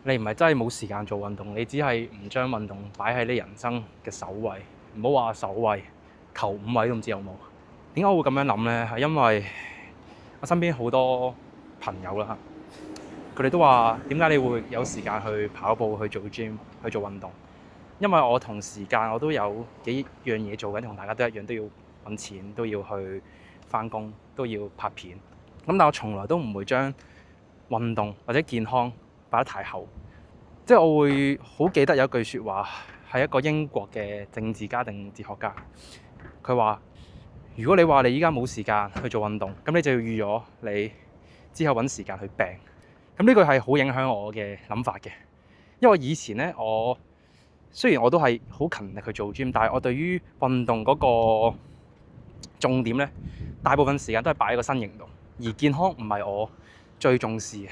你唔係真係冇時間做運動，你只係唔將運動擺喺你人生嘅首位。唔好話首位，頭5位都唔知有冇。點解我會咁樣諗呢？係因為我身邊好多朋友啦，佢哋都話點解你會有時間去跑步、去做 gym、去做運動？因為我同時間我都有幾樣嘢做緊，同大家都一樣，都要揾錢，都要去返工，都要拍片。咁但我從來都唔會將運動或者健康擺得太後。即係我會好記得有一句説話，係一個英國嘅政治家定哲學家，佢話：如果你話你依家冇時間去做運動，咁你就要預咗你之後揾時間去病。咁呢句係好影響我嘅諗法嘅，因為以前呢，我雖然我都係好勤力去做 gym，但係我對於運動嗰個重點呢，大部分時間都係擺喺個身形度，而健康唔係我最重視嘅。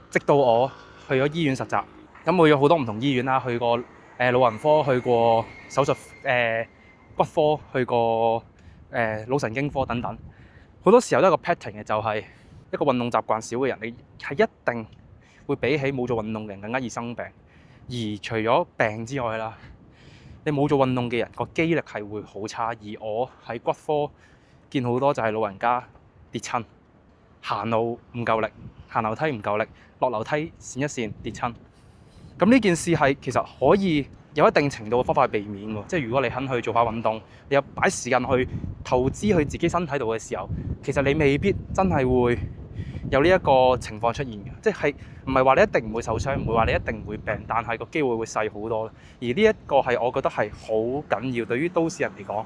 直到我去咗醫院實習，咁去咗好多唔同醫院啦，去過老人科，去過手術骨科，去過腦神經科等等。好多時候都係個 pattern 嘅，就係一個運動習慣少嘅人，你係一定會比起冇做運動嘅人更加易生病。而除咗病之外啦，你冇做運動嘅人個肌力係會好差。而我喺骨科見好多就係老人家跌親，行路唔夠力，行樓梯唔夠力，落樓梯跣一跣跌親。咁呢件事係其實可以有一定程度嘅方法去避免喎。即係如果你肯去做下運動，你有擺時間去投資去自己身體度嘅時候，其實你未必真係會有呢一個情況出現嘅。即係唔係話你一定唔會受傷，唔會話你一定唔會病，但係個機會會細好多。而呢一個係我覺得係好緊要，對於都市人嚟講。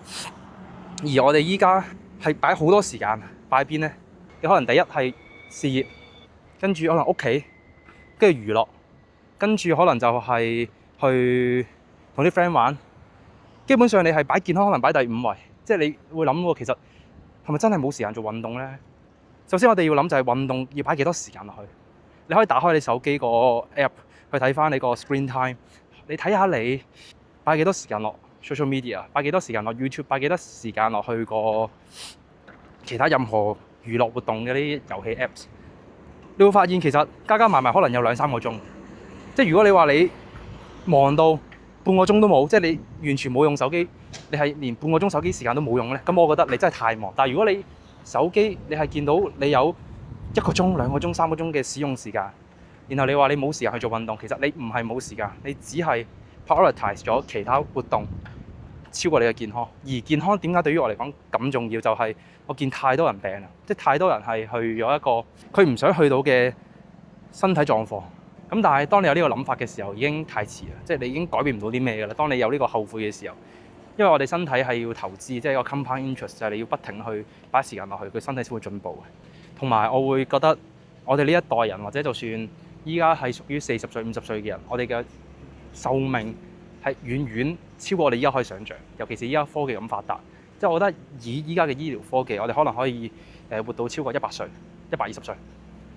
而我哋依家係擺好多時間擺喺邊呢？你可能第一係事業，跟住可能屋企，跟住娛樂，跟住可能就係去同啲 friend 玩。基本上你係擺健康可能擺第5位，即係你會諗喎，其實係咪真係冇時間做運動呢？首先我哋要諗就係運動要擺幾多時間落去。你可以打開你手機個 app 去睇翻你個 screen time，你睇下你擺幾多時間落 social media， 擺幾多時間落 YouTube， 擺幾多時間落去個其他任何娛樂活動嘅啲遊戲 apps， 你會發現其實加加埋埋可能有2-3個鐘。即係如果你話你忙到半個鐘都冇，即係你完全冇用手機，你係連半個鐘手機時間都冇用咧，咁我覺得你真係太忙。但係如果你手機你係見到你有1個鐘、2個鐘、3個鐘嘅使用時間，然後你話你冇時間去做運動，其實你唔係冇時間，你只係 prioritize 咗其他活動超過你嘅健康。而健康點解對於我嚟講咁重要？就係我見太多人病啦，即係太多人係去咗一個佢唔想去到嘅身體狀況。咁但係當你有呢個諗法嘅時候，已經太遲啦，即係你已經改變唔到啲咩㗎啦。當你有呢個後悔嘅時候，因為我哋身體係要投資，即係一個 compound interest，就係你要不停去擺時間落去，佢身體先會進步嘅。同埋我會覺得我哋呢一代人，或者就算依家係屬於40歲、50歲嘅人，我哋嘅壽命係遠遠超過我哋依家可以想像。尤其是依家科技咁發達，即係我覺得以依家嘅醫療科技，我哋可能可以活到超過100歲、120歲。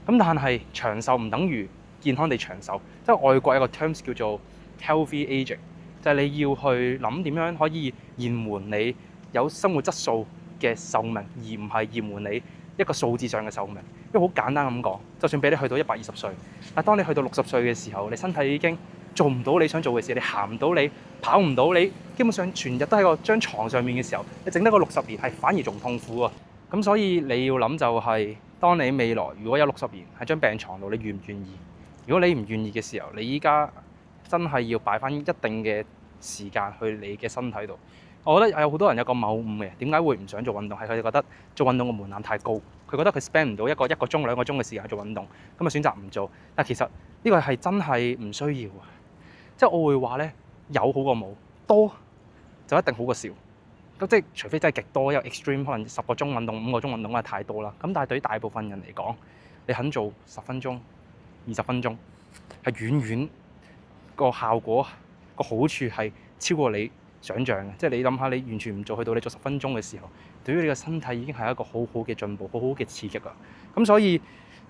咁但係長壽唔等於健康地長壽，即係外國有個 terms 叫做 healthy aging， 就係你要去諗點樣可以延緩你有生活質素嘅壽命，而唔係延緩你一個數字上嘅壽命。因為好簡單咁講，就算俾你去到120歲，但係當你去到60歲嘅時候，你身體已經做唔到你想做嘅事，你行唔到，你跑唔到，你基本上全日都喺個張床上面嘅時候，你整得個60年係反而仲痛苦啊！咁所以你要諗就係，當你未來如果有60年喺張病床度，你願唔願意？如果你唔願意嘅時候，你依家真係要擺翻一定嘅時間去你嘅身體度。我覺得有好多人有個謬誤嘅，點解會唔想做運動？係佢哋覺得做運動嘅門檻太高，佢覺得佢 spend 唔到一個鐘、2個鐘嘅時間去做運動，咁啊選擇唔做。但其實呢個係真係唔需要啊！即係我會話呢，有好過冇，多就一定好過少。咁即係除非真係極多，有 extreme 可能10個鐘運動、5個鐘運動係太多啦。咁但係對於大部分人嚟講，你肯做10分鐘、20分鐘，係遠遠個效果個好處係超過你想像嘅。即係你諗下，你完全唔做，去到你做10分鐘嘅時候，對於你嘅身體已經係一個好好嘅進步，好好嘅刺激啦。咁所以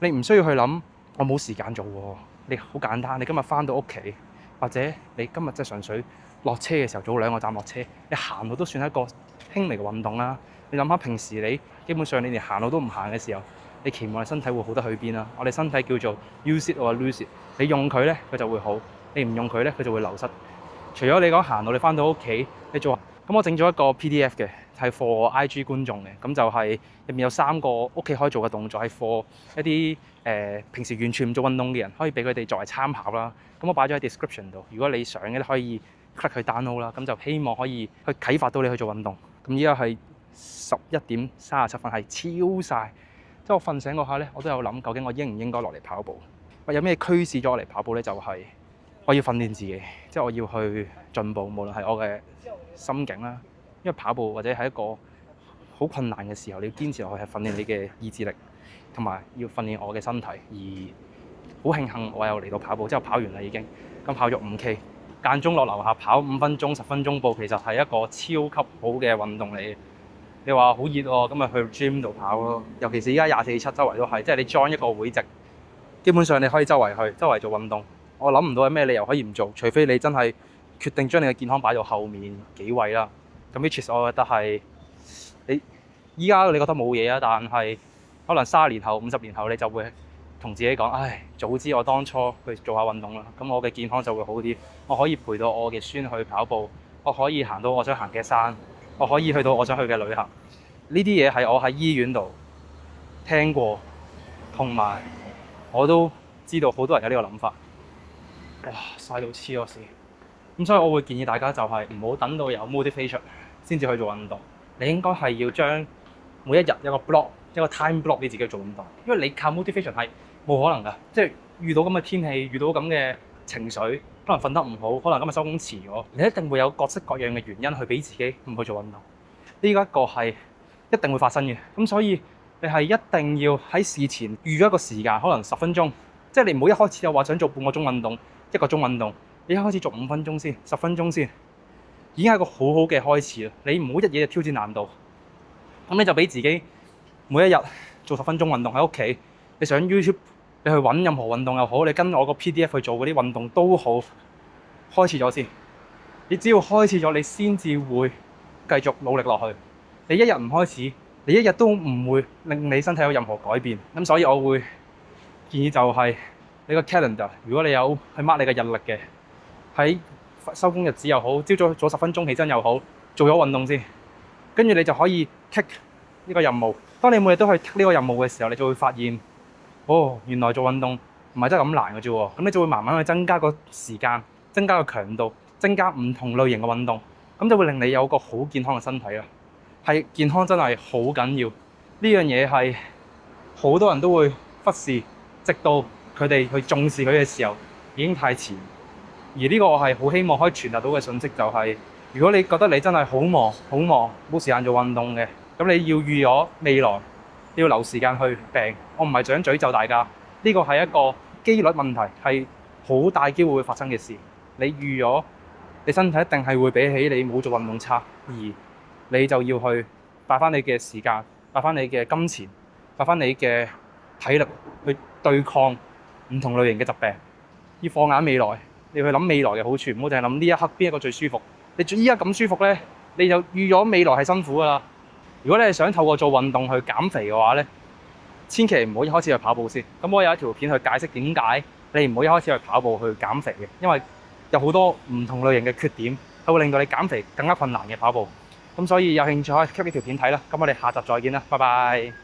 你唔需要去諗我冇時間做喎。你好簡單，你今日翻到屋企，或者你今日即係純粹落車嘅時候早2個站落車，你行路都算係一個輕微嘅運動啦。你諗下平時你基本上你連行路都唔行嘅時候，你期望你身體會好得去邊啦？我哋身體叫做 use it or lose it， 你用佢咧佢就會好，你唔用佢咧佢就會流失。除咗你講行路，你翻到屋企你做，咁我整咗一個 PDF 嘅，係 for 我 IG 觀眾嘅，咁就係入面有3個屋企可以做嘅動作，係 for 一啲平時完全唔做運動嘅人，可以俾佢哋作為參考啦。咁我擺咗喺 description 度，如果你想嘅可以 click 去 download 啦，咁就希望可以去啟發到你去做運動。咁依家係11:37，係超晒。即係我瞓醒嗰下咧，我都有諗究竟我應唔應該落嚟跑步？有咩驅使咗我嚟跑步咧？就係我要訓練自己，即係我要去進步，無論係我嘅心境啦。因為跑步或者係一個好困難嘅時候，你要堅持落去係訓練你嘅意志力，同埋要訓練我嘅身體。而好慶幸我又嚟到跑步，之後跑完啦已經，咁跑咗5K，間中落樓下跑5分鐘、10分鐘步，其實係一個超級好嘅運動嚟嘅。你話好熱喎，咁咪去 gym 度跑咯。尤其是依家24/7周圍都係，即係你 join 一個會籍，基本上你可以周圍做運動。我諗唔到有咩理由可以唔做，除非你真係決定將你嘅健康擺到後面幾位啦。咁 which is 我覺得係你依家你覺得冇嘢啊，但係可能30年後、50年後你就會同自己講：唉，早知我當初去做下運動啦，咁我嘅健康就會好啲。我可以陪到我嘅孫去跑步，我可以行到我想行嘅山，我可以去到我想去嘅旅行。呢啲嘢係我喺醫院度聽過，同埋我都知道好多人有呢個諗法。哇！曬到黐咗線。咁所以我會建議大家就係唔好等到有 motivation 先至去做運動。你應該係要將每一日有個 block，一個 time block 俾自己做運動。因為你靠 motivation 係冇可能㗎，即係遇到咁嘅天氣，遇到咁嘅情緒，可能瞓得唔好，可能今日收工遲咗，你一定會有各式各樣嘅原因去俾自己唔去做運動。呢一個係一定會發生嘅。咁所以你係一定要喺事前預咗一個時間，可能10分鐘，即係你唔好一開始就話想做半個鐘運動、1個鐘運動，你一開始做5分鐘先、10分鐘先，已經係一個好好嘅開始啦。你唔好一嘢就挑戰難度，咁你就俾自己每一日做10分鐘運動喺屋企。你上 YouTube， 你去揾任何運動又好，你跟我個 PDF 去做嗰啲運動都好，開始咗先。你只要開始咗，你先至會繼續努力落去。你一日唔開始，你一日都唔會令你身體有任何改變。咁所以我會建議就係你個 calendar， 如果你有去 mark 你嘅日曆嘅，喺收工日子又好，朝早做10分鐘起身又好，做咗運動先，跟住你就可以 tick 呢個任務。當你每日都去 tick 呢個任務嘅時候，你就會發現，哦，原來做運動唔係真係咁難嘅啫喎。咁你就會慢慢去增加個時間，增加個強度，增加唔同類型嘅運動，咁就會令你有個好健康嘅身體啦。係健康真係好緊要，呢樣嘢係好多人都會忽視，直到佢哋去重視佢嘅時候已經太遲。而呢個我係好希望可以傳達到嘅信息就係，如果你覺得你真係好忙冇時間做運動嘅，咁你要預咗未來要留時間去病。我唔係想詛咒大家，呢個係一個機率問題，係好大機會會發生嘅事。你預咗你身體一定係會比起你冇做運動差，而你就要去擺翻你嘅時間，擺翻你嘅金錢，擺翻你嘅體力去對抗唔同類型嘅疾病。要放眼未來，你去諗未來嘅好處，唔好淨係諗呢一刻邊一個最舒服。你依家咁舒服咧，你就預咗未來係辛苦噶啦。如果你係想透過做運動去減肥嘅話咧，千祈唔好一開始去跑步先。咁我有一條片去解釋點解你唔好一開始去跑步去減肥嘅，因為有好多唔同類型嘅缺點係會令到你減肥更加困難嘅跑步。咁所以有興趣可以 keep 呢條片睇啦。咁我哋下集再見啦，拜拜。